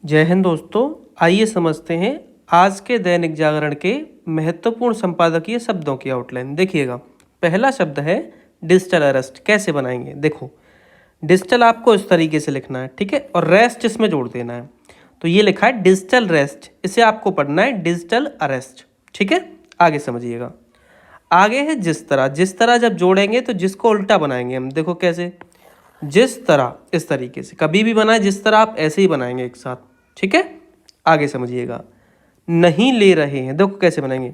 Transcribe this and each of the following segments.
जय हिंद दोस्तों। आइए समझते हैं आज के दैनिक जागरण के महत्वपूर्ण संपादकीय शब्दों की आउटलाइन। देखिएगा, पहला शब्द है डिजिटल अरेस्ट। कैसे बनाएंगे? देखो, डिजिटल आपको इस तरीके से लिखना है, ठीक है, और रेस्ट इसमें जोड़ देना है। तो ये लिखा है डिजिटल रेस्ट, इसे आपको पढ़ना है डिजिटल अरेस्ट, ठीक है। आगे समझिएगा। आगे है जिस तरह। जिस तरह जब जोड़ेंगे तो जिसको उल्टा बनाएंगे हम। देखो कैसे, जिस तरह, इस तरीके से कभी भी बनाए जिस तरह, आप ऐसे ही बनाएंगे एक साथ, ठीक है। आगे समझिएगा। नहीं ले रहे हैं, देखो कैसे बनाएंगे,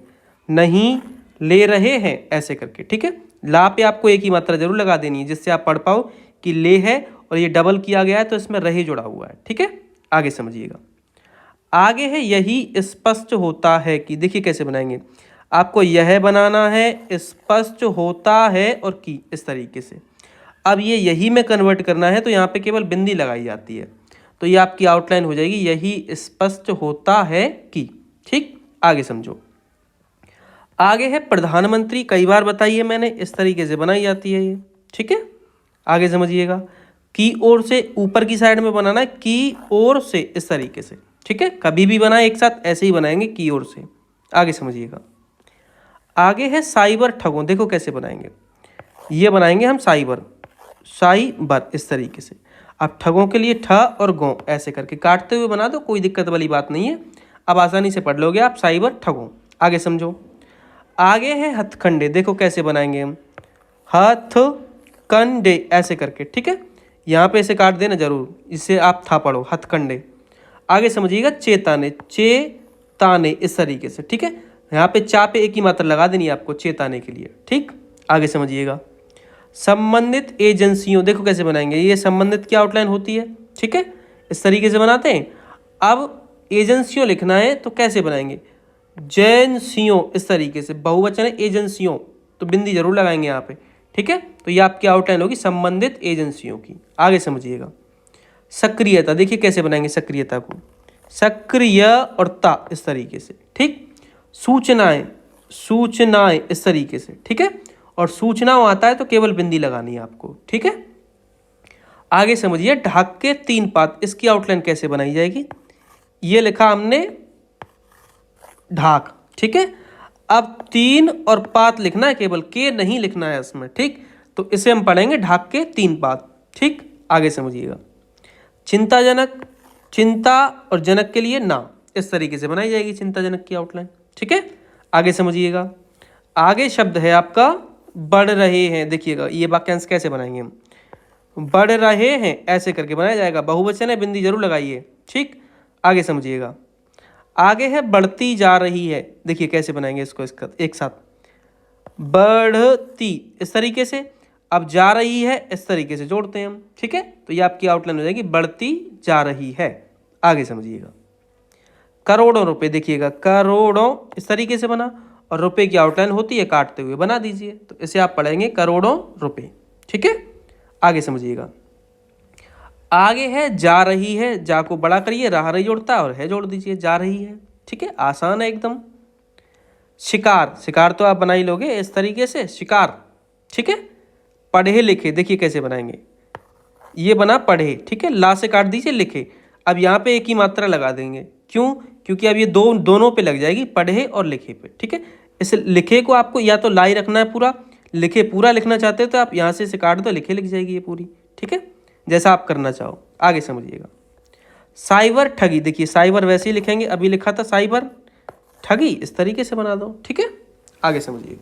नहीं ले रहे हैं ऐसे करके, ठीक है। ला पे आपको एक ही मात्रा जरूर लगा देनी है जिससे आप पढ़ पाओ कि ले है और ये डबल किया गया है तो इसमें रहे जुड़ा हुआ है, ठीक है। आगे समझिएगा। आगे है यही स्पष्ट होता है कि। देखिए कैसे बनाएंगे, आपको यह बनाना है, स्पष्ट होता है और की, इस तरीके से। अब ये यही में कन्वर्ट करना है तो यहाँ पे केवल बिंदी लगाई जाती है, तो ये आपकी आउटलाइन हो जाएगी यही स्पष्ट होता है कि, ठीक। आगे समझो। आगे है प्रधानमंत्री। कई बार बताइए मैंने, इस तरीके से बनाई जाती है ये, ठीक है। आगे समझिएगा। की ओर से ऊपर की साइड में बनाना है, की ओर से, इस तरीके से, ठीक है। कभी भी बनाए एक साथ ऐसे ही बनाएंगे, की ओर से। आगे समझिएगा। आगे है साइबर ठगों। देखो कैसे बनाएंगे, ये बनाएंगे हम साइबर, साइबर, इस तरीके से। अब ठगों के लिए ठ और गो ऐसे करके काटते हुए बना दो, कोई दिक्कत वाली बात नहीं है। अब आसानी से पढ़ लोगे आप, साइबर ठगों। आगे समझो। आगे है हथकंडे। देखो कैसे बनाएंगे हम, हथकंडे ऐसे करके, ठीक है। यहाँ पे ऐसे काट देना जरूर, इससे आप था पढ़ो, हथकंडे। आगे समझिएगा। चेताने, चेताने, इस तरीके से, ठीक है। यहाँ पे चा पे एक ही मात्रा लगा देनी है आपको चेताने के लिए, ठीक। आगे समझिएगा। संबंधित एजेंसियों। देखो कैसे बनाएंगे, ये संबंधित की आउटलाइन होती है, ठीक है, इस तरीके से बनाते हैं। अब एजेंसियों लिखना है तो कैसे बनाएंगे, जेंसियों, इस तरीके से। बहुवचन है एजेंसियों तो बिंदी जरूर लगाएंगे यहाँ पे, ठीक है। तो ये आपकी आउटलाइन होगी संबंधित एजेंसियों की। आगे समझिएगा। सक्रियता। देखिए कैसे बनाएंगे सक्रियता को, सक्रिय और ता, इस तरीके से, ठीक। सूचनाएं, सूचनाएं, इस तरीके से, ठीक है। और सूचनाओं आता है तो केवल बिंदी लगानी है आपको, ठीक है। आगे समझिए। ढाक के तीन पात, इसकी आउटलाइन कैसे बनाई जाएगी, ये लिखा हमने ढाक, ठीक है। अब तीन और पात लिखना है, केवल के नहीं लिखना है इसमें, ठीक। तो इसे हम पढ़ेंगे ढाक के तीन पात, ठीक। आगे समझिएगा। चिंताजनक, चिंता और जनक के लिए ना, इस तरीके से बनाई जाएगी चिंताजनक की आउटलाइन, ठीक है। आगे समझिएगा। आगे शब्द है आपका बढ़ रहे हैं। देखिएगा ये वाक्यांश कैसे बनाएंगे हम, बढ़ रहे हैं ऐसे करके बनाया जाएगा, बहुवचन है, बिंदी जरूर लगाइए, ठीक। आगे समझिएगा। आगे है बढ़ती जा रही है। देखिए कैसे बनाएंगे इसको, इसका एक साथ, बढ़ती, इस तरीके से। अब जा रही है, इस तरीके से जोड़ते हैं हम, ठीक है। तो ये आपकी आउटलाइन हो जाएगी बढ़ती जा रही है। आगे समझिएगा। करोड़ों रुपए। देखिएगा करोड़ों, इस तरीके से बना, और रुपए की आउटलाइन होती है काटते हुए, बना दीजिए। तो इसे आप पढ़ेंगे करोड़ों रुपए, ठीक है। आगे समझिएगा। आगे है जा रही है, जा को बड़ा करिए, रहा रही जोड़ता है और है जोड़ दीजिए, जा रही है, ठीक है, आसान है एकदम। शिकार, शिकार तो आप बना ही लोगे इस तरीके से, शिकार, ठीक है। पढ़े लिखे। देखिए कैसे बनाएंगे, ये बना पढ़े, ठीक है, ला से काट दीजिए लिखे। अब यहाँ पे एक ही मात्रा लगा देंगे, क्यों, क्योंकि अब ये दोनों पे लग जाएगी, पढ़े और लिखे पे, ठीक है। इस लिखे को आपको या तो लाई रखना है पूरा, लिखे पूरा लिखना चाहते हो तो आप यहाँ से काट दो, लिखे लिख जाएगी ये पूरी, ठीक है, जैसा आप करना चाहो। आगे समझिएगा। साइबर ठगी। देखिए साइबर वैसे ही लिखेंगे, अभी लिखा था साइबर ठगी, इस तरीके से बना दो, ठीक है। आगे समझिए।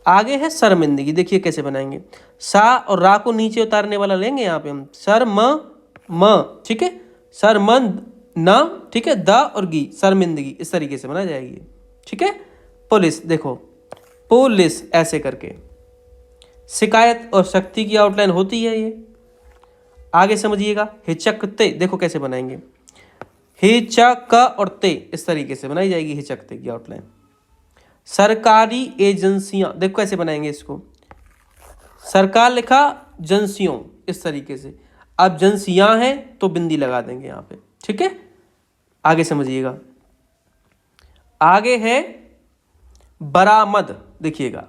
आगे है शर्मिंदगी। देखिए कैसे बनाएंगे, सा और रा को नीचे उतारने वाला लेंगे यहाँ पे हम, म, ठीक है, शर्मंद न, ठीक है, द और गी, शर्मिंदगी, इस तरीके से बनाई जाएगी, ठीक है। पुलिस। देखो पुलिस ऐसे करके। शिकायत और शक्ति की आउटलाइन होती है ये। आगे समझिएगा। हिचकते। देखो कैसे बनाएंगे, हिचक और ते, इस तरीके से बनाई जाएगी हिचकते की आउटलाइन। सरकारी एजेंसियां। देखो कैसे बनाएंगे इसको, सरकार लिखा, एजेंसियों, इस तरीके से। अब एजेंसियां हैं तो बिंदी लगा देंगे यहाँ पे, ठीक है। आगे समझिएगा। आगे है बरामद। देखिएगा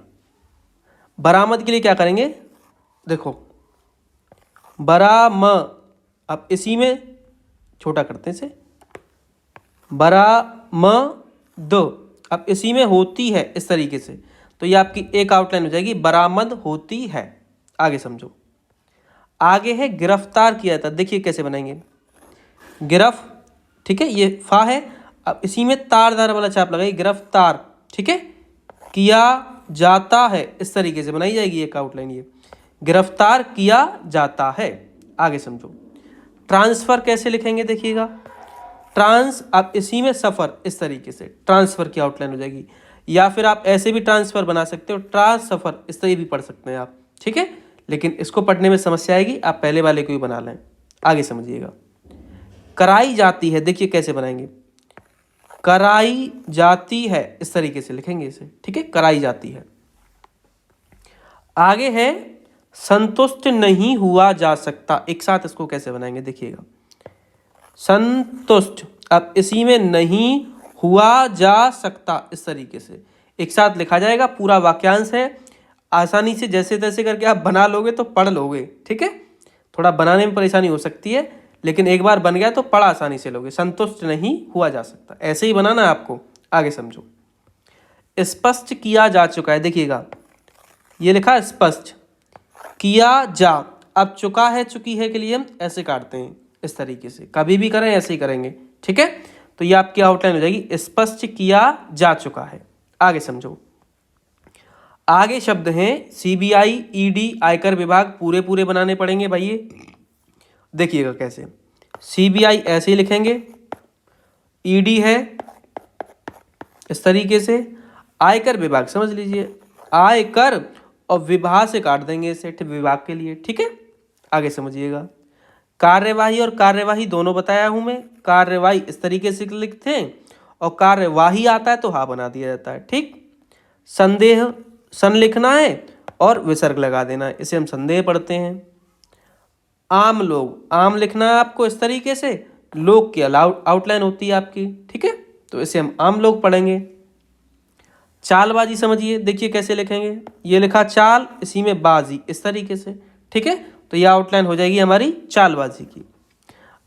बरामद के लिए क्या करेंगे, देखो बराम, अब इसी में छोटा करते से, बरामद। अब इसी में होती है इस तरीके से, तो ये आपकी एक आउटलाइन हो जाएगी, बरामद होती है। आगे समझो। आगे है गिरफ्तार किया जाता, देखिए कैसे बनाएंगे, गिरफ, ठीक है, ये फा है, अब इसी में तार दार वाला छाप लगाइए, गिरफ्तार, ठीक है, किया जाता है, इस तरीके से बनाई जाएगी एक आउटलाइन, ये गिरफ्तार किया जाता है। आगे समझो। ट्रांसफर कैसे लिखेंगे देखिएगा, ट्रांस, आप इसी में सफर, इस तरीके से ट्रांसफर की आउटलाइन हो जाएगी, या फिर आप ऐसे भी ट्रांसफर बना सकते हो, ट्रांसफर, इस तरह भी पढ़ सकते हैं आप, ठीक है, लेकिन इसको पढ़ने में समस्या आएगी, आप पहले वाले को ही बना लें। आगे समझिएगा। कराई जाती है, देखिए कैसे बनाएंगे, कराई जाती है, इस तरीके से लिखेंगे इसे, ठीक है, कराई जाती है। आगे है संतुष्ट नहीं हुआ जा सकता, एक साथ इसको कैसे बनाएंगे देखिएगा, संतुष्ट, अब इसी में नहीं हुआ जा सकता, इस तरीके से एक साथ लिखा जाएगा, पूरा वाक्यांश है, आसानी से जैसे तैसे करके आप बना लोगे तो पढ़ लोगे, ठीक है, थोड़ा बनाने में परेशानी हो सकती है, लेकिन एक बार बन गया तो पढ़ आसानी से लोगे। संतुष्ट नहीं हुआ जा सकता, ऐसे ही बनाना है आपको। आगे समझो। स्पष्ट किया जा चुका है, देखिएगा ये लिखा स्पष्ट किया जा, अब चुका है चुकी है के लिए हम ऐसे काटते हैं, इस तरीके से, कभी भी करें ऐसे ही करेंगे, ठीक है, तो ये आपकी आउटलाइन हो जाएगी, स्पष्ट किया जा चुका है। आगे समझो। आगे शब्द हैं सीबीआई, ईडी, आयकर विभाग, पूरे पूरे बनाने पड़ेंगे भाई, ये देखिएगा कैसे। सीबीआई ऐसे ही लिखेंगे, ईडी है इस तरीके से, आयकर विभाग समझ लीजिए, आयकर, और विभाग से काट देंगे इसे, विभाग के लिए, ठीक है। आगे समझिएगा। कार्यवाही और कार्यवाही दोनों बताया हूं मैं, कार्यवाही इस तरीके से लिखते हैं, और कार्यवाही आता है तो हा बना दिया जाता है, ठीक। संदेह, सन लिखना है और विसर्ग लगा देना है, इसे हम संदेह पढ़ते हैं। आम लोग, आम लिखना है आपको इस तरीके से, लोग की आउटलाइन होती है आपकी, ठीक है, तो इसे हम आम लोग पढ़ेंगे। चालबाजी समझिए, देखिए कैसे लिखेंगे, ये लिखा चाल, इसी में बाजी, इस तरीके से, ठीक है, तो ये आउटलाइन हो जाएगी हमारी चालबाजी की।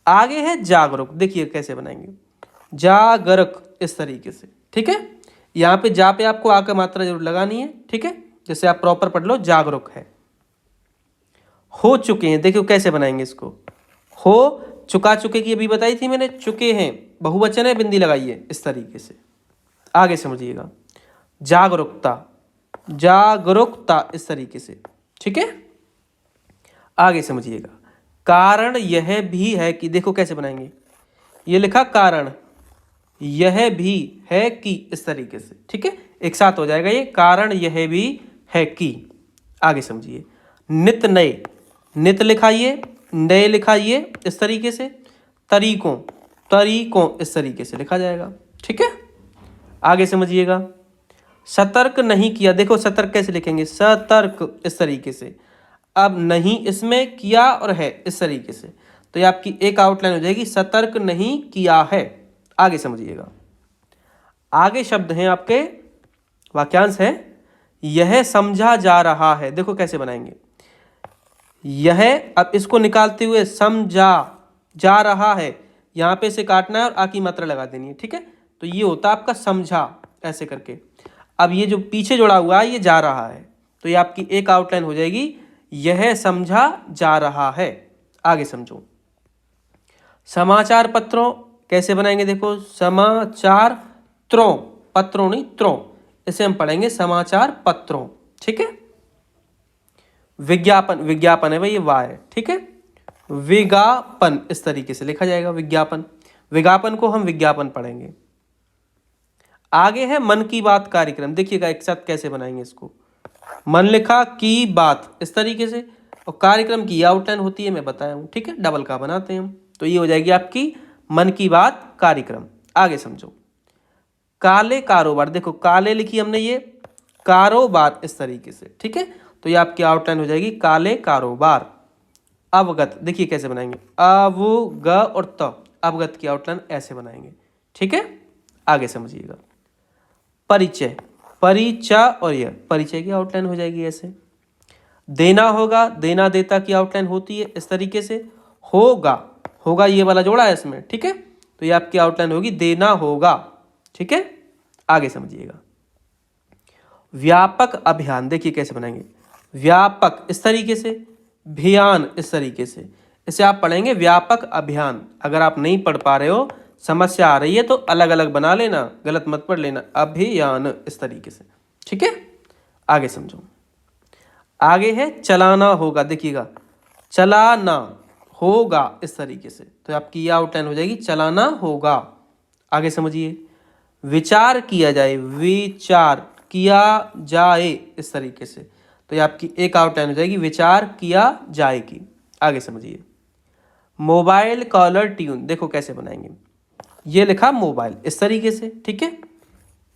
आगे है जागरूक, देखिए कैसे बनाएंगे, जागरूक, इस तरीके से, ठीक है, यहाँ पे जा पे आपको आकर मात्रा जरूर लगानी है, ठीक है, जैसे आप प्रॉपर पढ़ लो, जागरूक है। हो चुके हैं, देखियो कैसे बनाएंगे इसको, हो चुका चुके की अभी बताई थी मैंने, चुके हैं बहुवचन है, बिंदी लगाइए इस तरीके से। आगे समझिएगा। जागरूकता, जागरूकता, इस तरीके से, ठीक है। आगे समझिएगा। कारण यह भी है कि, देखो कैसे बनाएंगे, ये लिखा कारण, यह भी है कि, इस तरीके से, ठीक है, एक साथ हो जाएगा ये, कारण यह भी है कि। आगे समझिए। नित नए, नित लिखाइए, नए लिखाइए इस तरीके से, तरीकों, तरीकों, इस तरीके से लिखा जाएगा, ठीक है। आगे समझिएगा। सतर्क नहीं किया, देखो सतर्क कैसे लिखेंगे, सतर्क, इस तरीके से, अब नहीं इसमें, किया और है, इस तरीके से, तो ये आपकी एक आउटलाइन हो जाएगी, सतर्क नहीं किया है। आगे समझिएगा। आगे शब्द हैं आपके, वाक्यांश है, यह समझा जा रहा है, देखो कैसे बनाएंगे, यह, अब इसको निकालते हुए समझा जा रहा है, यहाँ पे से काटना है और आ की मात्रा लगा देनी है, ठीक है, तो ये होता है आपका समझा, ऐसे करके। अब ये जो पीछे जुड़ा हुआ है ये जा रहा है, तो ये आपकी एक आउटलाइन हो जाएगी, यह समझा जा रहा है। आगे समझो। समाचार पत्रों कैसे बनाएंगे, देखो समाचार त्रों, पत्रों नहीं त्रों, इसे हम पढ़ेंगे समाचार पत्रों, ठीक है। विज्ञापन, विज्ञापन है भाई ये वाह है, ठीक है, विज्ञापन, इस तरीके से लिखा जाएगा, विज्ञापन, विज्ञापन को हम विज्ञापन पढ़ेंगे। आगे है मन की बात कार्यक्रम, देखिएगा एक साथ कैसे बनाएंगे इसको, मन लिखा की बात, इस तरीके से, और कार्यक्रम की आउटलाइन होती है, मैं बताया हूं, ठीक है, डबल का बनाते हैं हम, तो ये हो जाएगी आपकी मन की बात कार्यक्रम। आगे समझो। काले कारोबार, देखो काले लिखी हमने, ये कारोबार, इस तरीके से, ठीक है, तो ये आपकी आउटलाइन हो जाएगी काले कारोबार। अवगत, देखिए कैसे बनाएंगे, अवग और त, अवगत की आउटलाइन ऐसे बनाएंगे, ठीक है। आगे समझिएगा। परिचय, परिचय और यह, परिचय की आउटलाइन हो जाएगी ऐसे। देना होगा, देना देता की आउटलाइन होती है इस तरीके से, होगा, होगा ये वाला जोड़ा है इसमें, ठीक है। तो ये आपकी आउटलाइन होगी देना होगा, ठीक है। आगे समझिएगा। व्यापक अभियान देखिए कैसे बनाएंगे, व्यापक इस तरीके से, अभियान इस तरीके से, इसे आप पढ़ेंगे व्यापक अभियान। अगर आप नहीं पढ़ पा रहे हो, समस्या आ रही है तो अलग अलग बना लेना, गलत मत पढ़ लेना, अभियान इस तरीके से, ठीक है। आगे समझो। आगे है चलाना होगा, देखिएगा चलाना होगा इस तरीके से, तो आपकी ये आउटलाइन हो जाएगी चलाना होगा। आगे समझिए। विचार किया जाए, विचार किया जाए इस तरीके से, तो ये आपकी एक आउटलाइन हो जाएगी विचार किया जाए की। आगे समझिए। मोबाइल कॉलर ट्यून देखो कैसे बनाएंगे, ये लिखा मोबाइल इस तरीके से, ठीक है।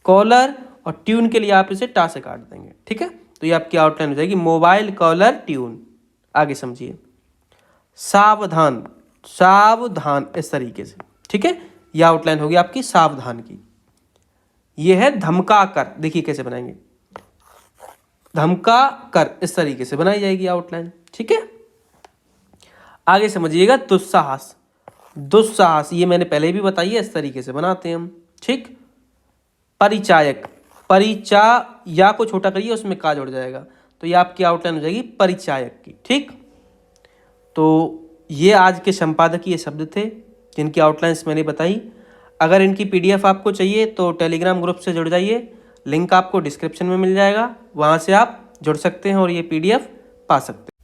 कॉलर और ट्यून के लिए आप इसे टा से काट देंगे, ठीक है। तो ये आपकी आउटलाइन हो जाएगी मोबाइल कॉलर ट्यून। आगे समझिए। सावधान, सावधान इस तरीके से, ठीक है। यह आउटलाइन होगी आपकी सावधान की। यह है धमका कर, देखिए कैसे बनाएंगे, धमका कर इस तरीके से बनाई जाएगी आउटलाइन, ठीक है। आगे समझिएगा। दुस्साहस, दुस्साहस ये मैंने पहले भी बताई है, इस तरीके से बनाते हैं हम, ठीक। परिचायक, परिचा या को छोटा करिए, उसमें का जुड़ जाएगा, तो ये आपकी आउटलाइन हो जाएगी परिचायक की, ठीक। तो ये आज के संपादकीय शब्द थे जिनकी आउटलाइंस मैंने बताई। अगर इनकी पीडीएफ आपको चाहिए तो टेलीग्राम ग्रुप से जुड़ जाइए, लिंक आपको डिस्क्रिप्शन में मिल जाएगा, वहाँ से आप जुड़ सकते हैं और ये पीडीएफ पा सकते हैं।